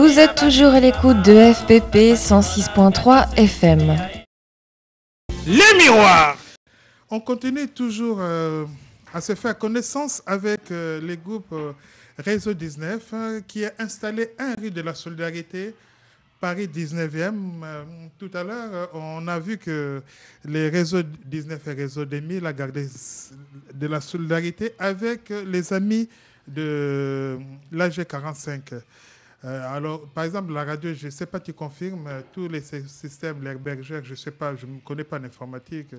Vous êtes toujours à l'écoute de FPP 106.3 FM. Les miroirs. On continue toujours à se faire connaissance avec les groupes Réseau 19 qui est installé à rue de la Solidarité, Paris 19e. Tout à l'heure, on a vu que les Réseaux 19 et Réseau 2000 a gardé de la solidarité avec les amis de l'AG 45. Alors, par exemple, la radio, je ne sais pas, tu confirmes, tous les systèmes, les bergères, je ne sais pas, je ne connais pas l'informatique.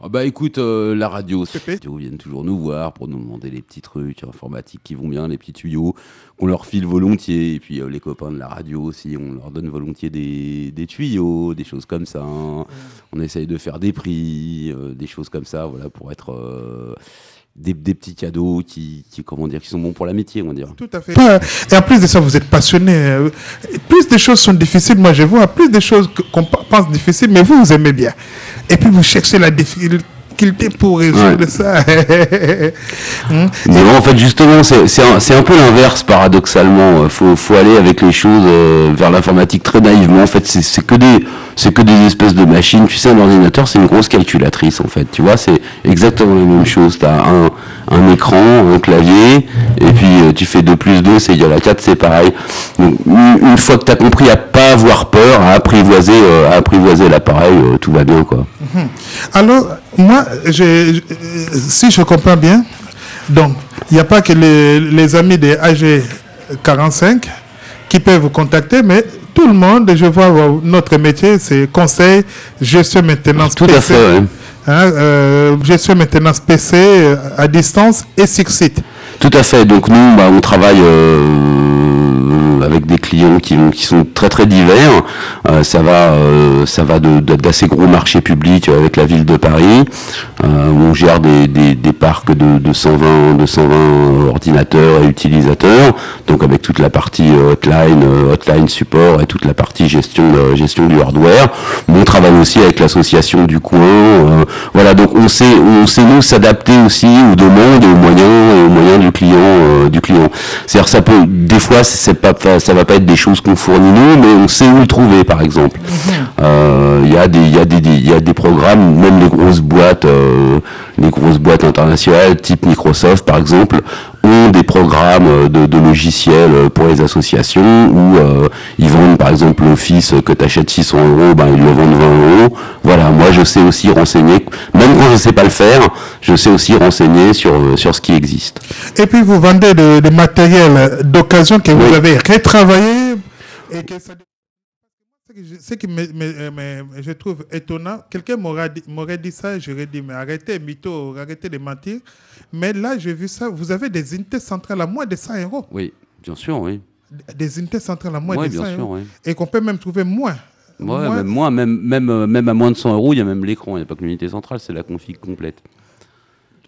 Ah bah écoute, la radio, ils viennent toujours nous voir pour nous demander les petits trucs informatiques qui vont bien, les petits tuyaux qu'on leur file volontiers. Et puis les copains de la radio aussi, on leur donne volontiers des tuyaux, des choses comme ça. Hein. On essaye de faire des prix, des choses comme ça, voilà, pour être... Des petits cadeaux qui sont bons pour l'amitié, on va dire. Tout à fait. Et en plus de ça, vous êtes passionné. Plus des choses sont difficiles, moi je vois, plus des choses qu'on pense difficiles, mais vous aimez bien. Et puis vous cherchez la difficulté pour résoudre ça. Non, en fait, justement, c'est un peu l'inverse, paradoxalement. Faut aller avec les choses vers l'informatique très naïvement. En fait, c'est que des espèces de machines. Tu sais, un ordinateur, c'est une grosse calculatrice, en fait. Tu vois, c'est exactement la même chose. Tu as un écran, un clavier, et puis tu fais 2 plus 2, c'est égal à 4, c'est pareil. Donc, une fois que tu as compris à pas avoir peur, à apprivoiser l'appareil, tout va bien, quoi. Alors, moi, si je comprends bien, donc, il n'y a pas que les amis des AG 45 qui peuvent vous contacter, mais tout le monde, je vois notre métier, c'est conseil, gestion maintenance tout PC. À fait, ouais. Gestion maintenance PC à distance et sur site. Tout à fait. Donc nous, on travaille avec des clients qui sont très très divers. Ça va d'assez gros marchés publics avec la ville de Paris, où on gère des parcs de 120 ordinateurs et utilisateurs. Donc avec toute la partie hotline support et toute la partie gestion du hardware. On travaille aussi avec l'association du coin. Voilà. Donc on sait nous s'adapter aussi aux demandes et aux moyens du client. C'est-à-dire ça peut des fois ça va pas être des choses qu'on fournit nous, mais on sait où le trouver, par exemple. Il y a des programmes, même les grosses boîtes internationales, type Microsoft, par exemple, ont des programmes de logiciels pour les associations où ils vendent, par exemple, l'Office que tu achètes 600 €, ils le vendent 20 €. Voilà, moi je sais aussi renseigner, même quand je sais pas le faire, je sais aussi renseigner sur ce qui existe. Et puis vous vendez des matériels d'occasion que vous avez retravaillé et que ça... Ce qui je trouve étonnant, quelqu'un m'aurait dit ça, j'aurais dit, mais arrêtez, mytho, arrêtez de mentir. Mais là, j'ai vu ça, vous avez des unités centrales à moins de 100 €. Oui, bien sûr, oui. Des unités centrales à moins de 100 sûr, €. Oui. Et qu'on peut même trouver moins. Ouais, même à moins de 100 €, il y a même l'écran. Il n'y a pas que l'unité centrale, c'est la config complète.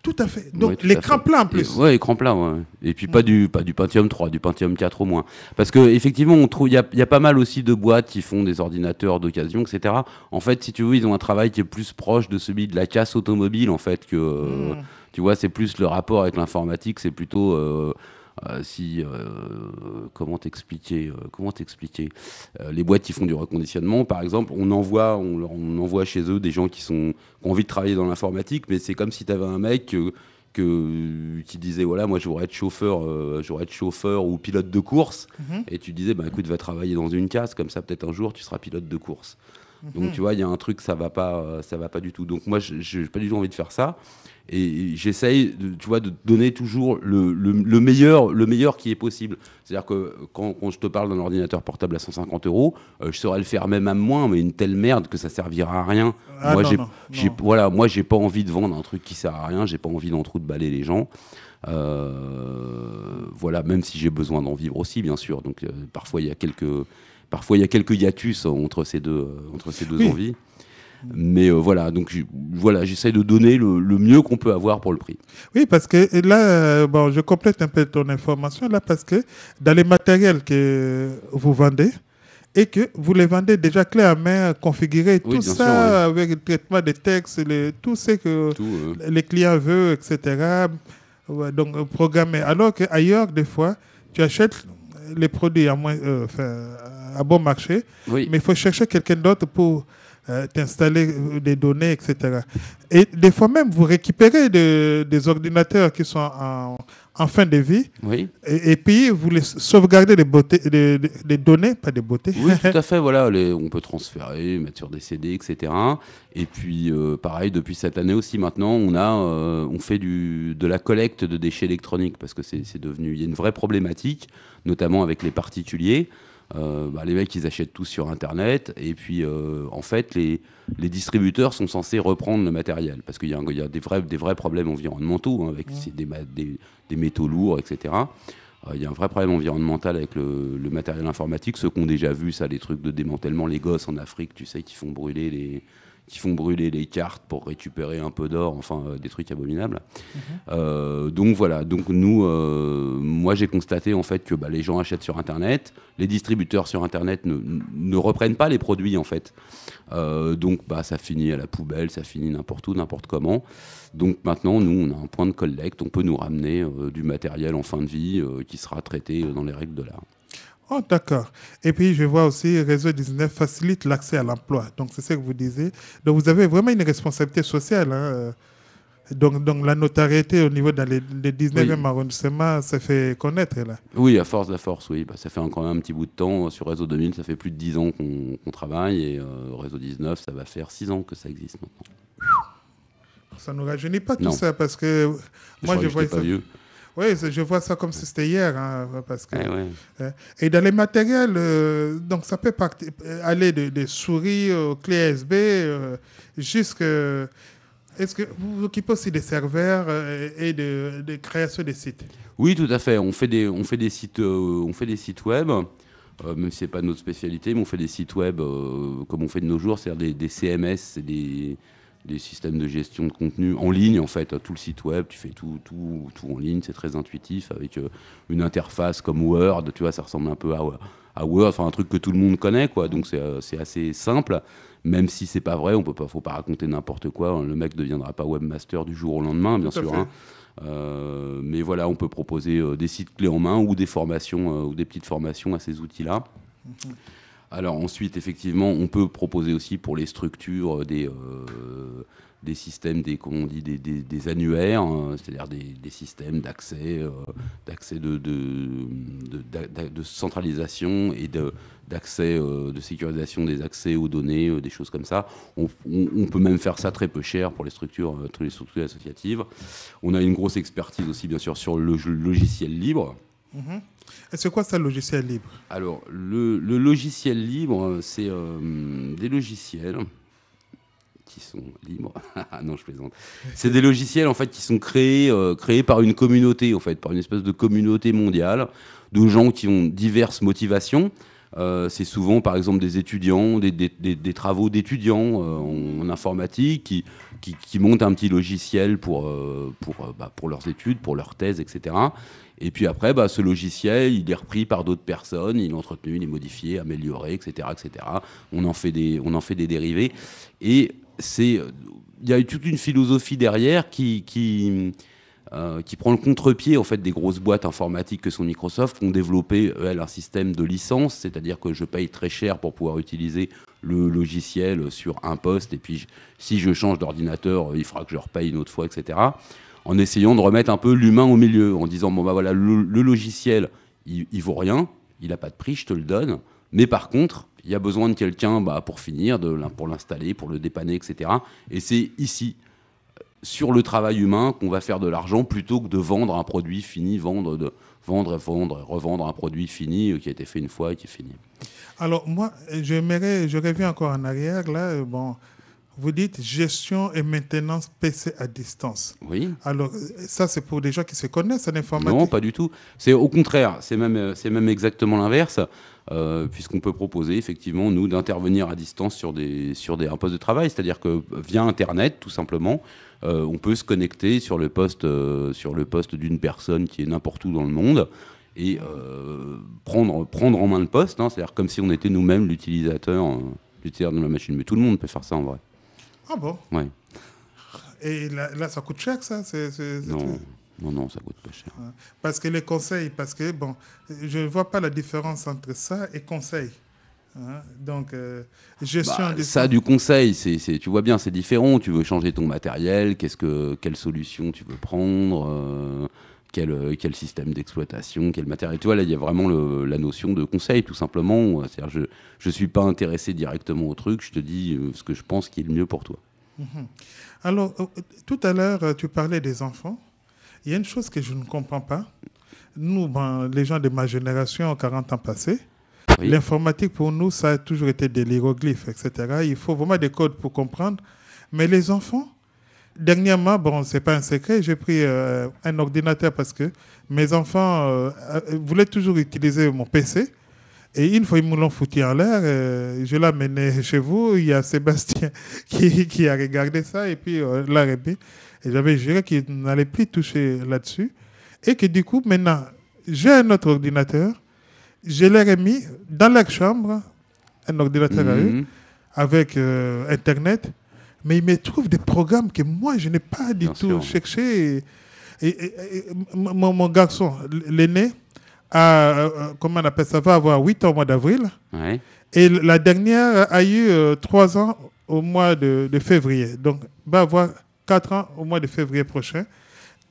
Tout à fait. Donc l'écran plat en plus. Oui, écran plat, ouais. Et puis pas du Pentium 3, du Pentium 4 au moins. Parce qu'effectivement, on trouve, il y a pas mal aussi de boîtes qui font des ordinateurs d'occasion, etc. En fait, si tu veux, ils ont un travail qui est plus proche de celui de la casse automobile, en fait, que tu vois, c'est plus le rapport avec l'informatique, c'est plutôt comment t'expliquer les boîtes qui font du reconditionnement, par exemple, on envoie chez eux des gens qui ont envie de travailler dans l'informatique, mais c'est comme si tu avais un mec qui disait voilà, moi je voudrais être chauffeur ou pilote de course, et tu disais écoute, va travailler dans une case, comme ça peut-être un jour tu seras pilote de course. Donc tu vois, il y a un truc, ça va pas du tout. Donc moi j'ai pas du tout envie de faire ça. Et j'essaye, de donner toujours le meilleur qui est possible. C'est-à-dire que quand je te parle d'un ordinateur portable à 150 €, je saurais le faire même à moins, mais une telle merde que ça servira à rien. Moi, j'ai pas envie de vendre un truc qui sert à rien. J'ai pas envie d'entrouballer les gens. Voilà, même si j'ai besoin d'en vivre aussi, bien sûr. Donc parfois il y a quelques hiatus entre ces deux envies. Mais donc j'essaie de donner le mieux qu'on peut avoir pour le prix. Oui, parce que là, je complète un peu ton information là, parce que dans les matériels que vous vendez et que vous les vendez déjà clé à main, configurés, tout ça, sûr, avec le traitement des textes, tout ce que les clients veulent, etc. Donc programmé. Alors qu'ailleurs, des fois, tu achètes les produits à bon marché, Oui. mais il faut chercher quelqu'un d'autre pour t'installer des données, etc. Et des fois même, vous récupérez des ordinateurs qui sont en fin de vie, Oui. et puis vous les sauvegardez des données, pas des beautés. Oui, tout à fait. Voilà, on peut transférer, mettre sur des CD, etc. Et puis, pareil, depuis cette année aussi, maintenant, on fait de la collecte de déchets électroniques parce que c'est devenu, il y a une vraie problématique, notamment avec les particuliers. Les mecs, ils achètent tout sur Internet. Et puis, en fait, les distributeurs sont censés reprendre le matériel. Parce qu'il y a des vrais problèmes environnementaux, hein, avec des métaux lourds, etc. Il y a un vrai problème environnemental avec le matériel informatique. Ceux qui ont déjà vu ça, les trucs de démantèlement, les gosses en Afrique, tu sais, qui font brûler les cartes pour récupérer un peu d'or, enfin des trucs abominables. Donc voilà, donc nous, moi j'ai constaté en fait que les gens achètent sur Internet, les distributeurs sur Internet ne reprennent pas les produits en fait. Donc ça finit à la poubelle, ça finit n'importe où, n'importe comment. Donc maintenant, nous, on a un point de collecte, on peut nous ramener du matériel en fin de vie qui sera traité dans les règles de l'art. Oh, d'accord. Et puis, je vois aussi, Réseau 19 facilite l'accès à l'emploi. Donc, c'est ce que vous disiez. Donc, vous avez vraiment une responsabilité sociale. Hein. Donc, la notoriété au niveau dans les 19e arrondissements, ça fait connaître, là. Oui, à force, oui. Ça fait quand même un petit bout de temps. Sur Réseau 2000, ça fait plus de 10 ans qu'on travaille. Et Réseau 19, ça va faire 6 ans que ça existe maintenant. Ça ne nous rajeunit pas tout ça, parce que moi, je vois ça. Pas vieux. Oui, je vois ça comme si c'était hier. Hein, parce que, ouais. Et dans les matériels, donc ça peut aller des souris aux clés USB jusqu'à... Est-ce que vous vous occupez aussi des serveurs et de création des sites? Oui, tout à fait. On fait des sites web, même si ce n'est pas notre spécialité, mais on fait des sites web comme on fait de nos jours, c'est-à-dire des CMS, c'est des systèmes de gestion de contenu en ligne, en fait, tout le site web, tu fais tout en ligne, c'est très intuitif, avec une interface comme Word, tu vois, ça ressemble un peu à Word, enfin un truc que tout le monde connaît, quoi, donc c'est assez simple, même si c'est pas vrai, faut pas raconter n'importe quoi, le mec ne deviendra pas webmaster du jour au lendemain, bien sûr, hein. Mais voilà, on peut proposer des sites clés en main ou des formations, ou des petites formations à ces outils-là. Alors ensuite, effectivement, on peut proposer aussi pour les structures des systèmes, des annuaires, hein, c'est-à-dire des systèmes d'accès de centralisation et d'accès, de sécurisation des accès aux données, des choses comme ça. On peut même faire ça très peu cher pour les structures associatives. On a une grosse expertise aussi, bien sûr, sur le logiciel libre. Et c'est quoi ça, le logiciel libre? Alors, le logiciel libre, c'est des logiciels qui sont libres. Non, je plaisante. C'est des logiciels en fait qui sont créés par une communauté, en fait, par une espèce de communauté mondiale de gens qui ont diverses motivations. C'est souvent, par exemple, des étudiants, des travaux d'étudiants en informatique qui montent un petit logiciel pour leurs études, pour leurs thèses, etc. Et puis après, ce logiciel, il est repris par d'autres personnes, il est entretenu, il est modifié, amélioré, etc., etc. On en fait des dérivés. Et il y a toute une philosophie derrière qui prend le contre-pied en fait des grosses boîtes informatiques que sont Microsoft, qui ont développé un système de licence, c'est-à-dire que je paye très cher pour pouvoir utiliser le logiciel sur un poste, et puis si je change d'ordinateur, il faudra que je repaye une autre fois, etc. En essayant de remettre un peu l'humain au milieu, en disant voilà, le logiciel, il vaut rien, il n'a pas de prix, je te le donne, mais par contre, il y a besoin de quelqu'un pour finir, pour l'installer, pour le dépanner, etc. Et c'est ici, sur le travail humain, qu'on va faire de l'argent plutôt que de vendre un produit fini, vendre, revendre un produit fini qui a été fait une fois et qui est fini. Alors moi, je reviens encore en arrière, là, vous dites gestion et maintenance PC à distance. Oui. Alors, ça, c'est pour des gens qui se connaissent en informatique? Non, pas du tout. C'est au contraire, c'est même exactement l'inverse, puisqu'on peut proposer, effectivement, nous, d'intervenir à distance sur un poste de travail. C'est-à-dire que via Internet, tout simplement, on peut se connecter sur le poste d'une personne qui est n'importe où dans le monde et prendre en main le poste, hein, c'est-à-dire comme si on était nous-mêmes l'utilisateur de la machine. Mais tout le monde peut faire ça en vrai. Ah bon? Ouais. Et là, ça coûte cher, ça? Non. Non, ça coûte pas cher. Parce que les conseils, je ne vois pas la différence entre ça et conseil. Donc, gestion des... Ça, du conseil, tu vois bien, c'est différent. Tu veux changer ton matériel, quelle solution tu veux prendre, quel système d'exploitation, quel matériel. Tu vois, là, il y a vraiment la notion de conseil, tout simplement. C'est-à-dire, je ne suis pas intéressé directement au truc, je te dis ce que je pense qui est le mieux pour toi. Alors, tout à l'heure, tu parlais des enfants. Il y a une chose que je ne comprends pas. Nous, les gens de ma génération, 40 ans passés, oui. L'informatique, pour nous, ça a toujours été des hiéroglyphes, etc. Il faut vraiment des codes pour comprendre. Mais les enfants, dernièrement, ce n'est pas un secret, j'ai pris un ordinateur parce que mes enfants voulaient toujours utiliser mon PC. Et une fois, ils me l'ont foutu en l'air. Je l'ai amené chez vous. Il y a Sébastien qui a regardé ça et puis l'a répété. Et j'avais juré qu'il n'allait plus toucher là-dessus. Et que du coup, maintenant, j'ai un autre ordinateur. Je l'ai remis dans leur chambre, un ordinateur à eux, avec Internet. Mais ils me trouvent des programmes que moi, je n'ai pas du tout cherché. Et mon garçon, l'aîné, comment on appelle ça, va avoir 8 ans au mois d'avril. Ouais. Et la dernière a eu 3 ans au mois de février. Donc, va avoir 4 ans au mois de février prochain.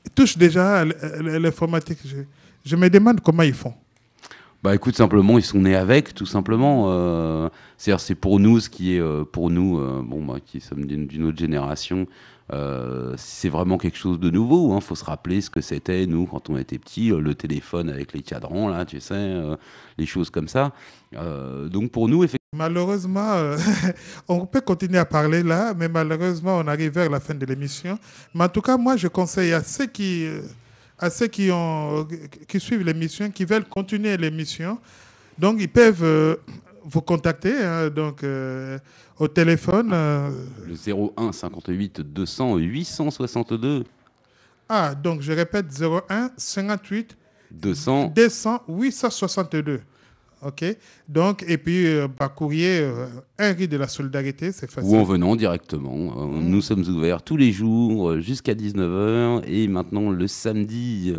Ils touchent déjà à l'informatique. Je me demande comment ils font. Écoute, simplement, ils sont nés avec, tout simplement. C'est pour nous ce qui est pour nous, qui sommes d'une autre génération. C'est vraiment quelque chose de nouveau. Faut se rappeler ce que c'était, nous, quand on était petits, le téléphone avec les cadrans, là, tu sais, les choses comme ça. Donc pour nous, effectivement... Malheureusement, on peut continuer à parler là, mais malheureusement, on arrive vers la fin de l'émission. Mais en tout cas, moi, je conseille à ceux qui suivent l'émission, qui veulent continuer l'émission, donc ils peuvent vous contacter au téléphone. Le 01 58 200 862. Donc je répète, 01 58 200 862. OK. Donc, et puis, par courrier, un riz de la solidarité, c'est facile. Ou en venant directement. Nous sommes ouverts tous les jours jusqu'à 19h. Et maintenant, le samedi,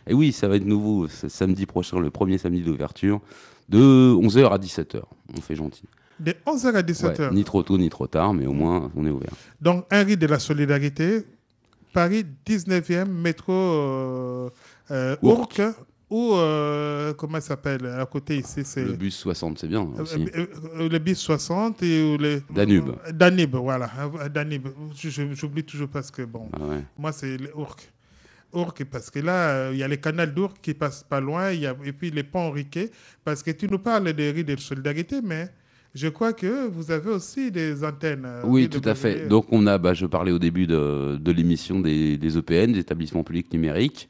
et oui, ça va être nouveau, samedi prochain, le premier samedi d'ouverture, de 11h à 17h. On fait gentil. De 11h à 17h. Ni trop tôt, ni trop tard, mais au moins, on est ouvert. Donc, un riz de la solidarité, Paris 19e, métro Ourcq. Ou, comment ça s'appelle, à côté ici, c'est... Le bus 60, c'est bien aussi. Le bus 60 et le... Danube. Danube, voilà. Danube. J'oublie toujours parce que, moi, c'est Ourcq. Ourcq, parce que là, il y a les canals d'Ourcq qui passent pas loin, et puis les ponts Riquet, parce que tu nous parles des riz de solidarité, mais... Je crois que vous avez aussi des antennes. Oui, tout à fait. Donc, on a, je parlais au début de l'émission des EPN, des établissements publics numériques.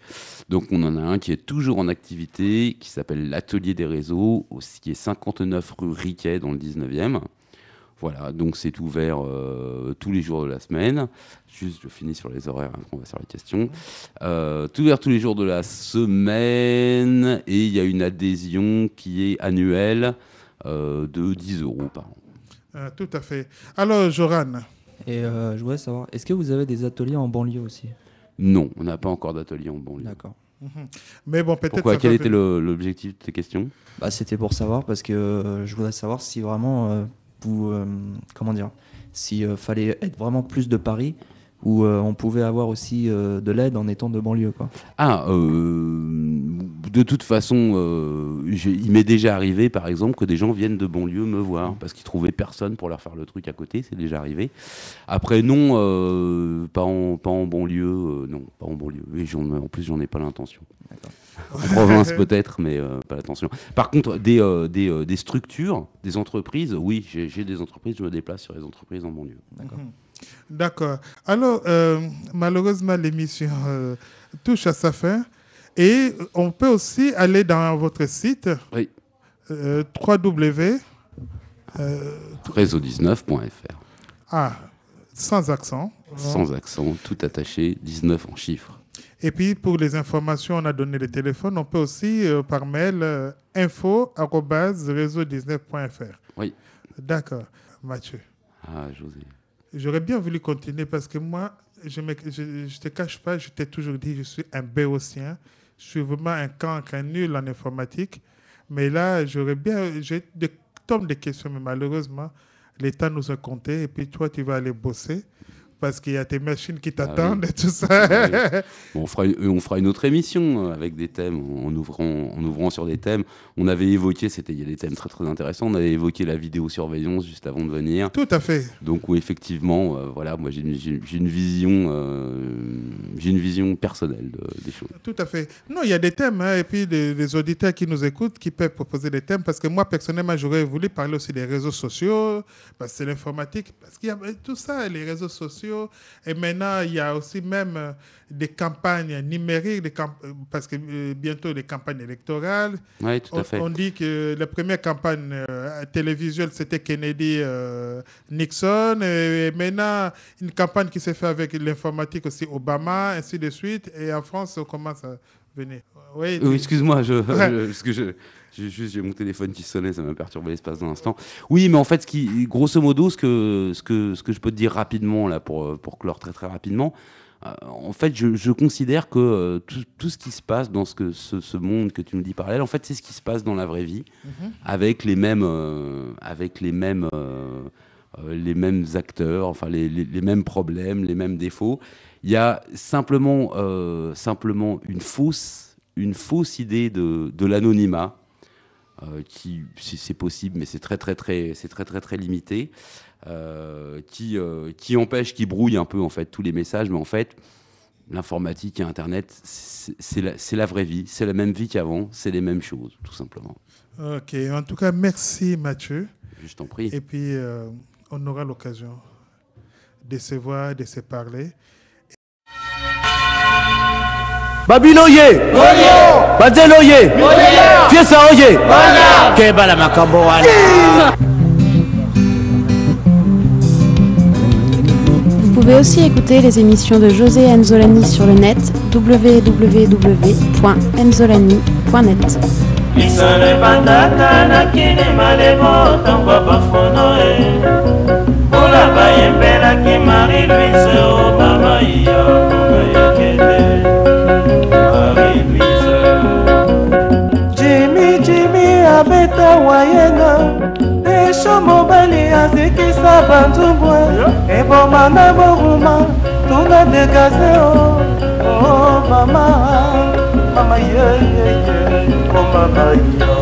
Donc, on en a un qui est toujours en activité, qui s'appelle l'Atelier des réseaux, qui est 59 rue Riquet, dans le 19e. Voilà, donc c'est ouvert tous les jours de la semaine. Juste, je finis sur les horaires, après on va sur les questions. Tout ouvert tous les jours de la semaine. Et il y a une adhésion qui est annuelle. De 10 € par an. Tout à fait. Alors, Joran. Et je voudrais savoir, est-ce que vous avez des ateliers en banlieue aussi ? Non, on n'a pas encore d'atelier en banlieue. D'accord. Mais bon, peut-être. Pourquoi ? Quel était l'objectif de tes questions ? C'était pour savoir, parce que je voudrais savoir si vraiment s'il fallait être vraiment plus de Paris, ou on pouvait avoir aussi de l'aide en étant de banlieue, quoi. De toute façon, il m'est déjà arrivé, par exemple, que des gens viennent de banlieue me voir parce qu'ils trouvaient personne pour leur faire le truc à côté. C'est déjà arrivé. Après, non, pas en banlieue. Non, pas en banlieue. Et en plus, j'en ai pas l'intention. D'accord. En province peut-être, mais pas l'intention. Par contre, des structures, des entreprises, oui, j'ai des entreprises, je me déplace sur les entreprises en banlieue. D'accord. D'accord. Alors, malheureusement, l'émission touche à sa fin. Et on peut aussi aller dans votre site, oui. Réseau19.fr. Sans accent. Sans accent, tout attaché, 19 en chiffres. Et puis, pour les informations, on a donné le téléphone. On peut aussi, par mail, info@réseau19.fr. Oui. D'accord. Mathieu. José. J'aurais bien voulu continuer parce que moi, je te cache pas, je t'ai toujours dit, je suis un béotien. Je suis vraiment un cancre, un nul en informatique. Mais là, j'ai des tonnes de questions, mais malheureusement, l'État nous a compté et puis toi, tu vas aller bosser. Parce qu'il y a tes machines qui t'attendent et tout ça. Oui. Bon, on fera une autre émission avec des thèmes, en ouvrant sur des thèmes. On avait évoqué, il y a des thèmes très très intéressants, on avait évoqué la vidéosurveillance juste avant de venir. Tout à fait. Donc oui, effectivement, voilà, moi j'ai une vision personnelle des choses. Tout à fait. Non, il y a des thèmes, hein, et puis des auditeurs qui nous écoutent, qui peuvent proposer des thèmes, parce que moi, personnellement, j'aurais voulu parler aussi des réseaux sociaux, parce que c'est l'informatique, parce qu'il y a tout ça, les réseaux sociaux. Et maintenant, il y a aussi même des campagnes numériques, parce que bientôt des campagnes électorales. Oui, tout à fait. On dit que la première campagne télévisuelle, c'était Kennedy-Nixon. Et maintenant, une campagne qui s'est faite avec l'informatique aussi, Obama, ainsi de suite. Et en France, on commence à venir. Oui, excuse-moi, parce que j'ai mon téléphone qui sonnait, ça m'a perturbé l'espace d'un instant. Oui, mais en fait, grosso modo, ce que je peux te dire rapidement, là, pour clore très très rapidement, en fait, je considère que tout ce qui se passe dans ce monde que tu nous dis parallèle, en fait, c'est ce qui se passe dans la vraie vie, avec les mêmes acteurs, enfin les mêmes problèmes, les mêmes défauts. Il y a simplement une fausse idée de l'anonymat. Qui, si c'est possible, mais c'est très limité, qui empêche, qui brouille un peu en fait tous les messages, mais en fait l'informatique et Internet, c'est la vraie vie, c'est la même vie qu'avant, c'est les mêmes choses, tout simplement. Ok, en tout cas, merci Mathieu. Je t'en prie. Et puis, on aura l'occasion de se voir, de se parler. Babiloye, Badeloye, Fiesaoye, Kebala Makamboana. Vous pouvez aussi écouter les émissions de José Enzolani sur le net www.enzolani.net. Abeta wayenga Esho mobali azikisa bantumbwe Eboma na boruma Tunga degaze oh Oh mama Mama ye ye ye Oh mama ye